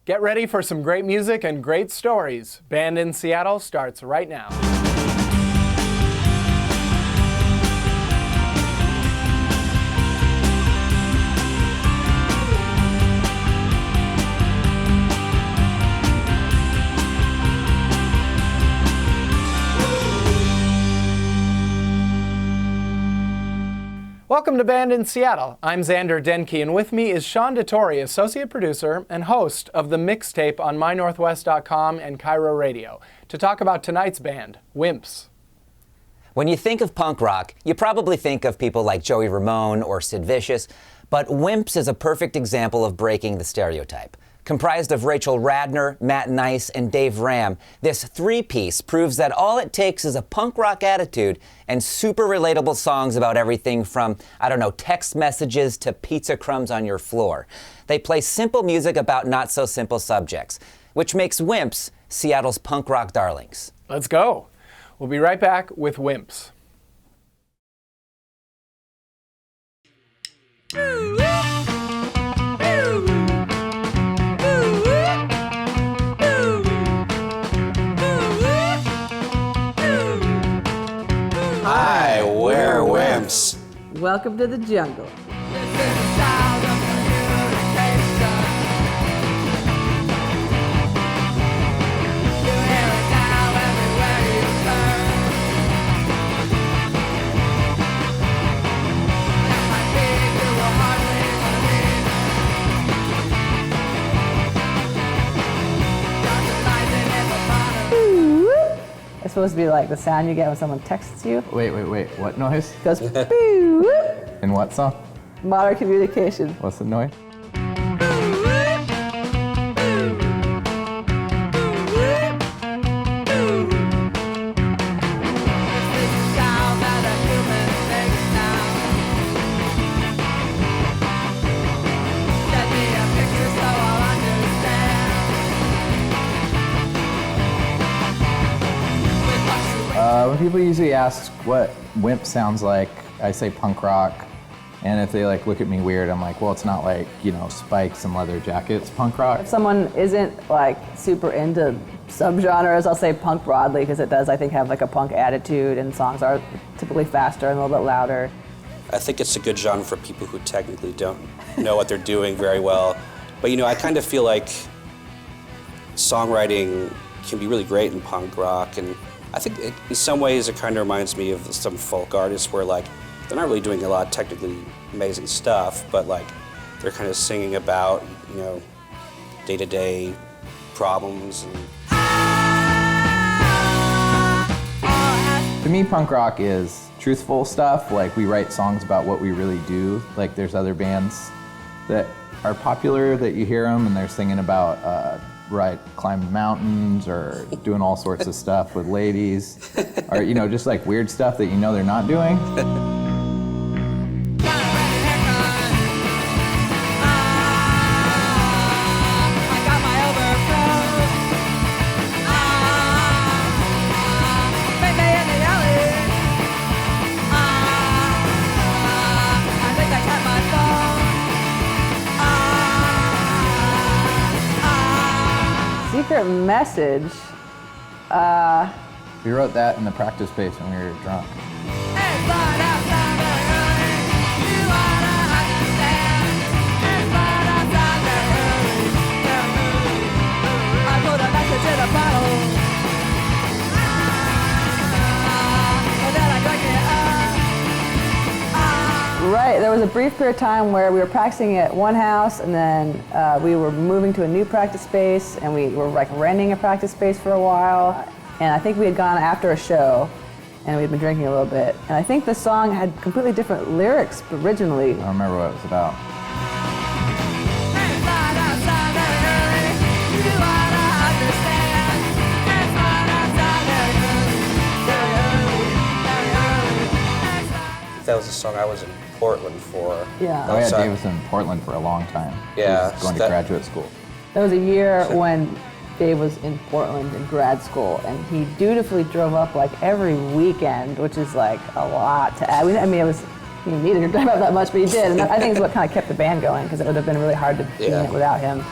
Get ready for some great music and great stories. Band in Seattle starts right now. Welcome to Band in Seattle. I'm Xander Denke, and with me is Sean DeTore, associate producer and host of the mixtape on mynorthwest.com and Cairo Radio, to talk about tonight's band, Wimps. When you think of punk rock, you probably think of people like Joey Ramone or Sid Vicious, but Wimps is a perfect example of breaking the stereotype. Comprised of Rachel Radner, Matt Nice, and Dave Ram, this three-piece proves that all it takes is a punk rock attitude and super relatable songs about everything from, text messages to pizza crumbs on your floor. They play simple music about not-so-simple subjects, which makes Wimps Seattle's punk rock darlings. Let's go. We'll be right back with Wimps. Hi, we're Wimps. Welcome to the jungle. It's supposed to be like the sound you get when someone texts you. Wait. What noise? It goes boo. In what song? Modern communication. What's the noise? When people usually ask what Wimp sounds like, I say punk rock. And if they look at me weird, I'm like, well, it's not like, spikes and leather jackets punk rock. If someone isn't super into subgenres, I'll say punk broadly, because it does, I think, have a punk attitude, and songs are typically faster and a little bit louder. I think it's a good genre for people who technically don't know what they're doing very well. But I kind of feel like songwriting can be really great in punk rock, and I think in some ways it kind of reminds me of some folk artists where they're not really doing a lot of technically amazing stuff, but they're kind of singing about day-to-day problems. To me, punk rock is truthful stuff. We write songs about what we really do. There's other bands that are popular that you hear them and they're singing about climbing mountains or doing all sorts of stuff with ladies, or just weird stuff that they're not doing. Secret message. We wrote that in the practice space when we were drunk. Right, there was a brief period of time where we were practicing at one house, and then we were moving to a new practice space, and we were renting a practice space for a while. And I think we had gone after a show, and we'd been drinking a little bit. And I think the song had completely different lyrics originally. I don't remember what it was about. That was a song I was in Portland for. Yeah. Oh yeah, Dave was in Portland for a long time. Yeah. He was going to graduate school. There was a year when Dave was in Portland in grad school, and he dutifully drove up every weekend, which is a lot to add. I mean, it was, he needed to drive up that much, but he did. And I think it's what kind of kept the band going, because it would have been really hard to do it without him.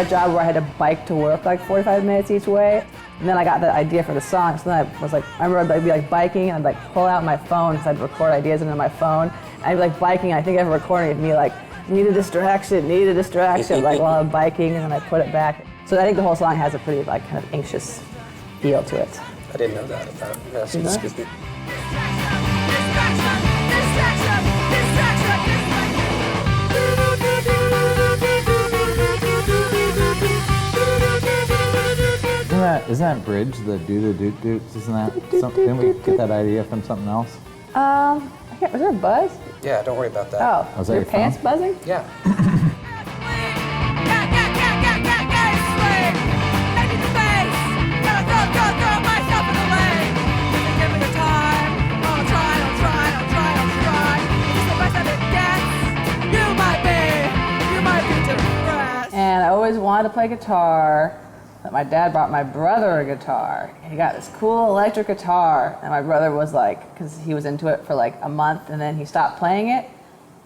had a job where I had to bike to work like 45 minutes each way. And then I got the idea for the song. So then I was like, I remember I'd be like biking and I'd like pull out my phone because I'd record ideas into my phone. And I'd be like biking, and I think I have a recording of me like, need a distraction, like while I'm biking, and then I put it back. So I think the whole song has a pretty like kind of anxious feel to it. I didn't know that about it. Yeah, so excuse me. Isn't that bridge, the doo-doo-doot-doots, isn't that something? Didn't we get that idea from something else? I can't, was there a buzz? Yeah, don't worry about that. Oh, Was that your your pants phone? buzzing? Yeah. And I always wanted to play guitar, but my dad bought my brother a guitar. He got this cool electric guitar, and my brother was like, because he was into it for like a month, and then he stopped playing it.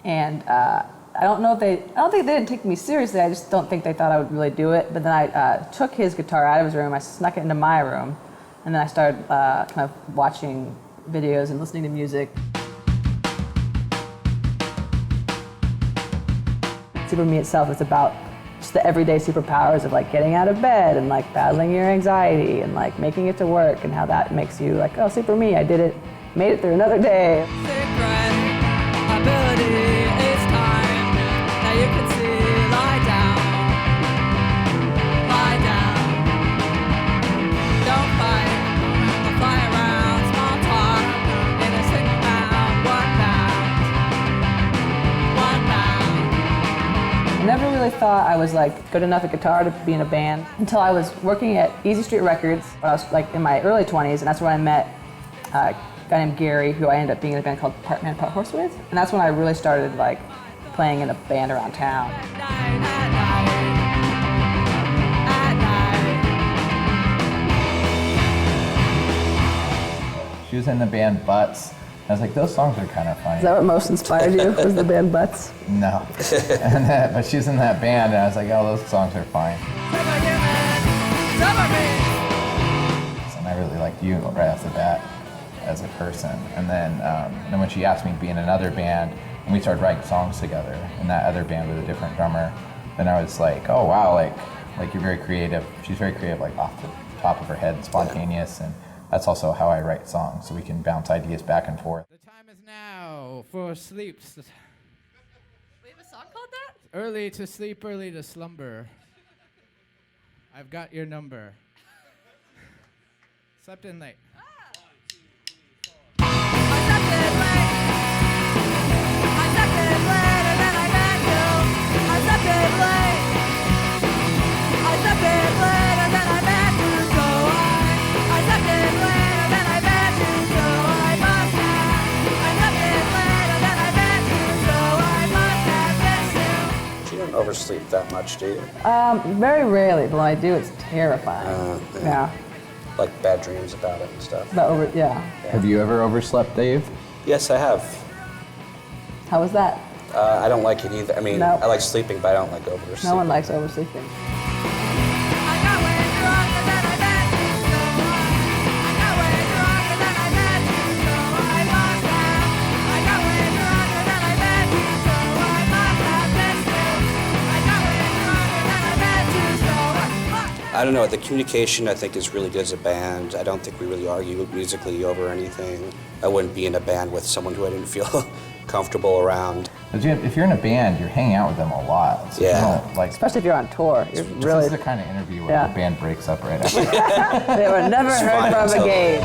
And I don't think they didn't take me seriously. I just don't think they thought I would really do it. But then I took his guitar out of his room. I snuck it into my room, and then I started kind of watching videos and listening to music. Super Me itself is about just the everyday superpowers of like getting out of bed and like battling your anxiety and like making it to work, and how that makes you like, oh, Super Me, I did it, made it through another day. I never really thought I was like good enough at guitar to be in a band until I was working at Easy Street Records when I was like in my early 20s, and that's when I met a guy named Gary, who I ended up being in a band called Part Man, Part Horse with, and that's when I really started like playing in a band around town. She was in the band Butts. I was like, those songs are kind of funny. Is that what most inspired you, was the band Butts? No. But she was in that band, and I was like, oh, those songs are fine. And I really liked you right off the bat as a person. And then when she asked me to be in another band, and we started writing songs together in that other band with a different drummer, then I was like, oh, wow, like you're very creative. She's very creative, like off the top of her head, spontaneous, and that's also how I write songs, so we can bounce ideas back and forth. The time is now for sleep. We have a song called that? Early to sleep, early to slumber. I've got your number. Slept in late. Oversleep that much, do you? Very rarely, but when I do, it's terrifying. Yeah. Like bad dreams about it and stuff. Yeah. Have you ever overslept, Dave? Yes, I have. How was that? I don't like it either. I mean, No. I like sleeping, but I don't like oversleeping. No one likes oversleeping. I don't know, the communication I think is really good as a band. I don't think we really argue musically over anything. I wouldn't be in a band with someone who I didn't feel comfortable around. If you're in a band, you're hanging out with them a lot. So Yeah. You don't, like, Especially if you're on tour. You're this really. is the kind of interview where Yeah. the band breaks up right after. They were never It's heard fine from until- again.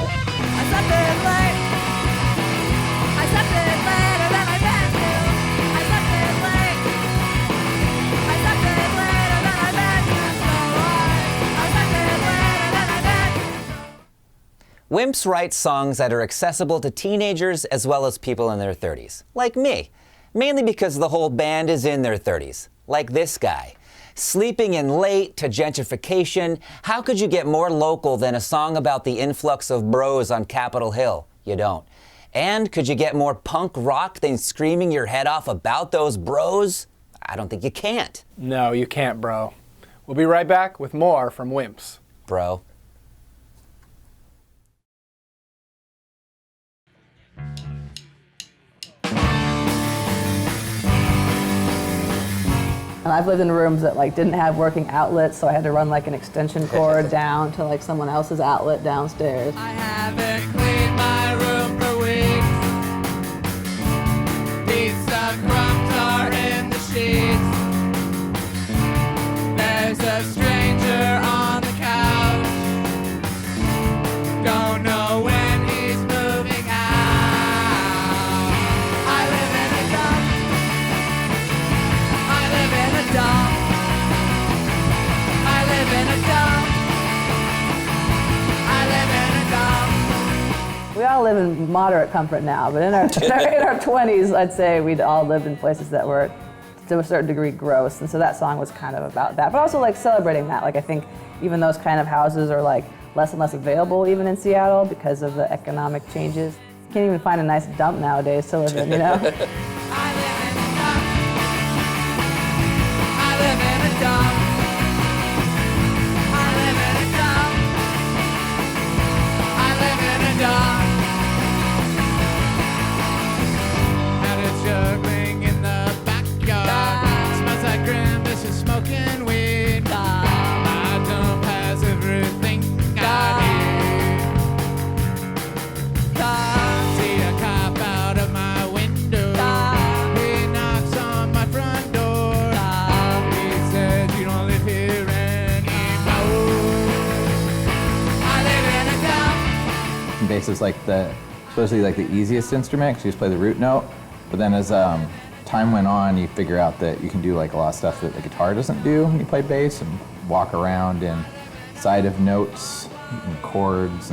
Wimps writes songs that are accessible to teenagers as well as people in their 30s, like me. Mainly because the whole band is in their 30s, like this guy. Sleeping in late to gentrification, how could you get more local than a song about the influx of bros on Capitol Hill? You don't. And could you get more punk rock than screaming your head off about those bros? I don't think you can't. No, you can't, bro. We'll be right back with more from Wimps. Bro. And I've lived in rooms that like didn't have working outlets, so I had to run like an extension cord down to like someone else's outlet downstairs. I haven't cleaned my room for weeks. Pizza crumbs are in the sheets. There's a stranger on the couch. Don't know when he's moving out. I live in a dump. I live in a dump. I live in a dump. I live in a dump. We all live in moderate comfort now, but in our 20s, I'd say we'd all lived in places that were to a certain degree gross, and so that song was kind of about that, but also like celebrating that. Like I think even those kind of houses are like less and less available even in Seattle because of the economic changes. You can't even find a nice dump nowadays to live in, you know? I live in a dump. I live in a dump. I live in a dump. I live in a dump. And it's juggling in the backyard. Smells like Grimace smoking weed. My dump has everything I need. See a cop out of my window. He knocks on my front door. He said, "You don't live here anymore." I live in a dump. And bass is like supposedly like the easiest instrument because you just play the root note. But then as time went on, you figure out that you can do like a lot of stuff that the guitar doesn't do when you play bass, and walk around inside of notes and chords,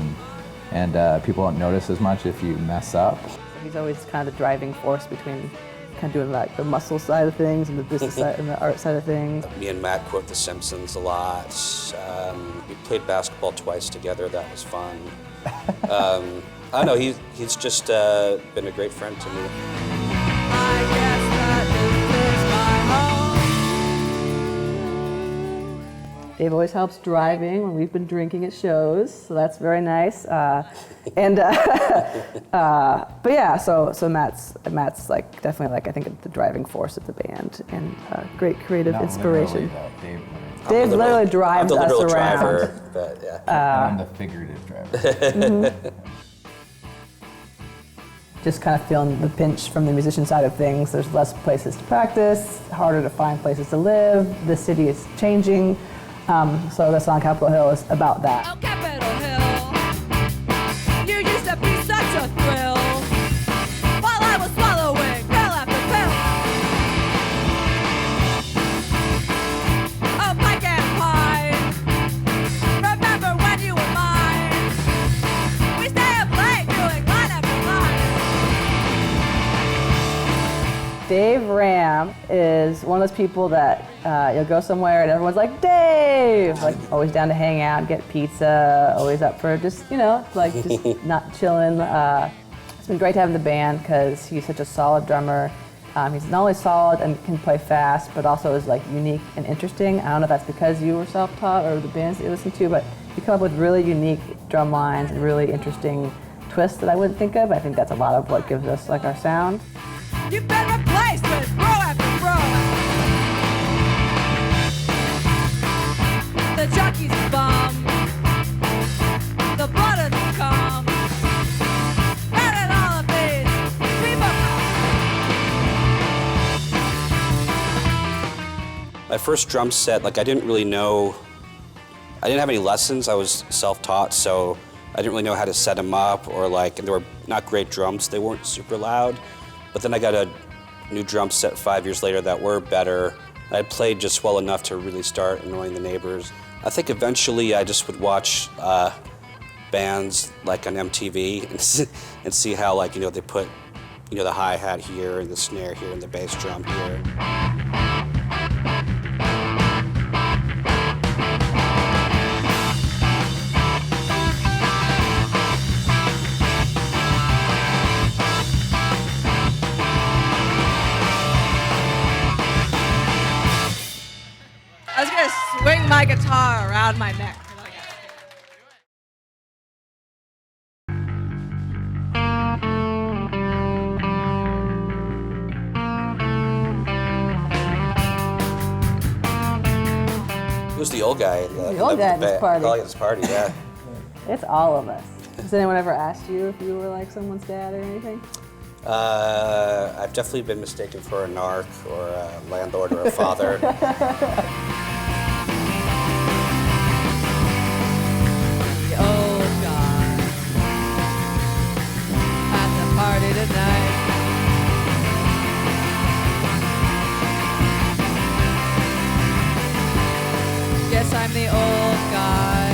and people don't notice as much if you mess up. He's always kind of the driving force between kind of doing like the muscle side of things and the business side and the art side of things. Me and Matt quote The Simpsons a lot. We played basketball twice together. That was fun. I don't know. He's just been a great friend to me. I guess that is my home. Dave always helps driving when we've been drinking at shows, so that's very nice. But yeah, so Matt's like definitely like I think the driving force of the band and great creative Not inspiration. literally, though. Dave literally drives I'm the us literal around. driver, but yeah. I'm the figurative driver. Just kind of feeling the pinch from the musician side of things. There's less places to practice, harder to find places to live. The city is changing. So the song Capitol Hill is about that. Oh, Capitol Hill, you used to be such a thrill. While I was swallowing pill after pill. Oh, Pike and Pine, remember when you were mine? We stay up late doing line after line. Dave Ram is one of those people that you'll go somewhere and everyone's like, Dave! Like, always down to hang out, get pizza, always up for just, like just not chilling. It's been great to have him in the band because he's such a solid drummer. He's not only solid and can play fast, but also is like unique and interesting. I don't know if that's because you were self-taught or the bands that you listen to, but you come up with really unique drum lines and really interesting twists that I wouldn't think of. I think that's a lot of what gives us like our sound. You've been replaced with bro after bro. The jockey's a bum. The blood of the calm. Where did all of these people come? My first drum set, like I didn't have any lessons. I was self-taught, so I didn't really know how to set them up, or like, and they were not great drums. They weren't super loud. But then I got a new drum set 5 years later that were better. I played just well enough to really start annoying the neighbors. I think eventually I just would watch bands like on MTV and see how, like, they put, the hi-hat here and the snare here and the bass drum here. I was gonna swing guitar around my neck. Who's the old guy? The old guy at this party. Oh, at this party, yeah. It's all of us. Has anyone ever asked you if you were like someone's dad or anything? I've definitely been mistaken for a narc or a landlord or a father. The old guy at the party tonight. Yes, I'm the old guy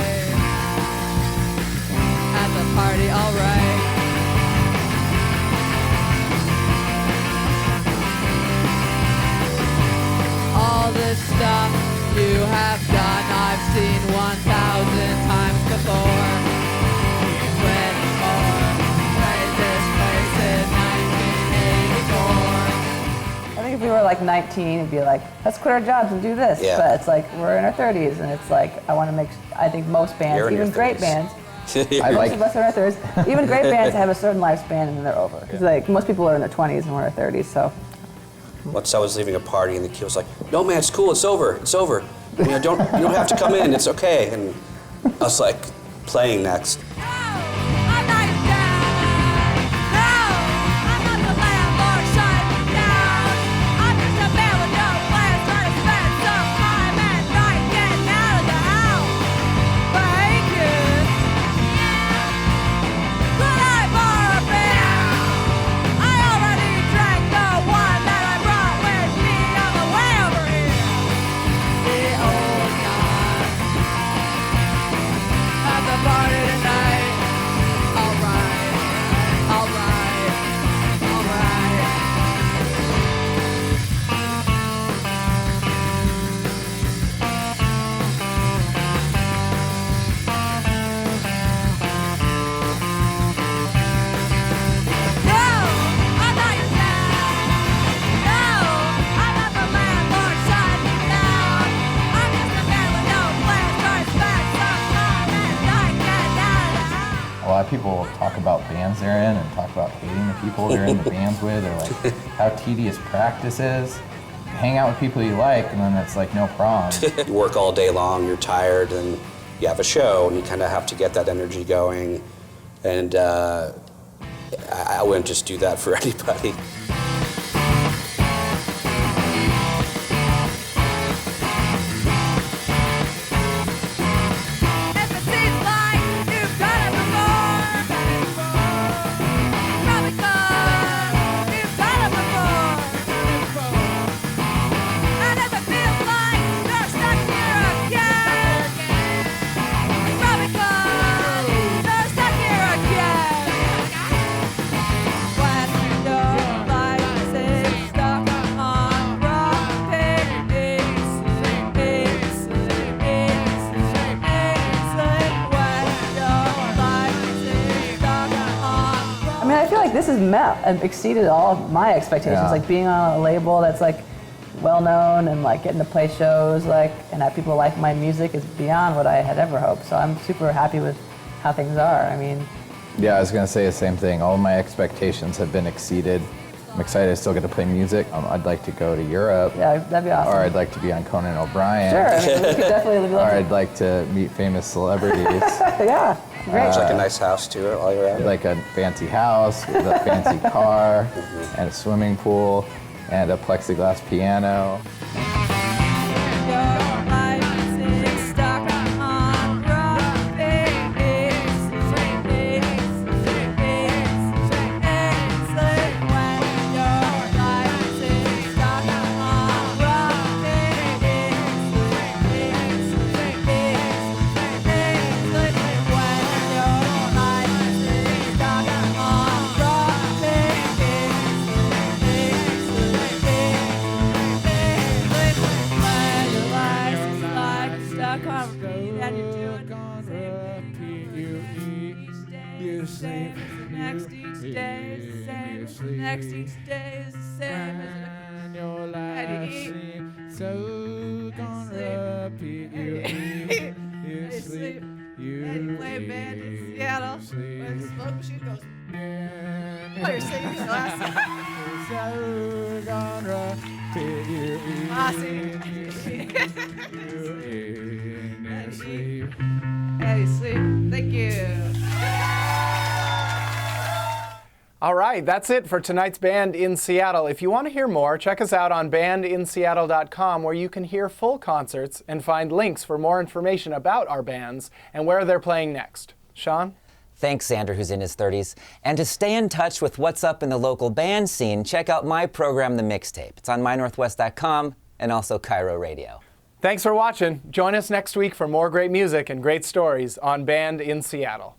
at the party, alright. All this stuff you have done, I've seen 1,000 times before. When this place in 1984. I think if we were like 19, it'd be like, let's quit our jobs and do this. Yeah. But it's like, we're in our 30s, and it's like, I think most bands, You're in even your great 30s. bands, I most like of us are in our 30s, even great bands have a certain lifespan and then they're over. It's like, most people are in their 20s and we're in our 30s, so. Once I was leaving a party and the kid was like, "No man, it's cool, it's over. You know, you don't have to come in, it's okay." And I was like, playing next. No, I'm not your dad. No, I'm not the landlord shutting me down. I'm just a man with no plans trying to spend some time at night getting out of the house. But hey kid, could I borrow a beer? I already drank the one that I brought with me on the way over here. The old guy at the party tonight. Alright, alright, alright. No, I'm not your dad. No, I'm not the landlord shutting me down. I'm just a man with no plans trying to spend some time at night getting out of the house. a lot of people talk about bands they're in and talk about hating the people they're in the bands with, or like how tedious practice is. Hang out with people you like, and then it's like no problem. You work all day long, you're tired, and you have a show, and you kind of have to get that energy going. And I wouldn't just do that for anybody. If it seems like you've done it before, probably 'cause you've done it before. And if it feels like you're stuck here again, probably 'cause you're stuck here again. When your life is stuck on rock, I mean, I feel like this has exceeded all of my expectations. Yeah. Like being on a label that's like well known and like getting to play shows like and have people like my music is beyond what I had ever hoped. So I'm super happy with how things are. I mean, Yeah, I was gonna say the same thing. All of my expectations have been exceeded. I'm excited I still get to play music. I'd like to go to Europe, yeah, that'd be awesome. or I'd like to be on Conan O'Brien, Sure, I mean, we could definitely or I'd like to meet famous celebrities. yeah, great. It's like a nice house too, while you're at it. Like a fancy house with a fancy car and a swimming pool and a plexiglass piano. Next each day is the same as And your life Eddie. seems so gonna repeat you. band in Seattle. Where the smoke machine goes. Oh, you're singing the last Eddie, sleep. Thank you. All right, that's it for tonight's Band in Seattle. If you want to hear more, check us out on bandinseattle.com, where you can hear full concerts and find links for more information about our bands and where they're playing next. Sean? Thanks, Xander, who's in his 30s. And to stay in touch with what's up in the local band scene, check out my program, The Mixtape. It's on mynorthwest.com and also Cairo Radio. Thanks for watching. Join us next week for more great music and great stories on Band in Seattle.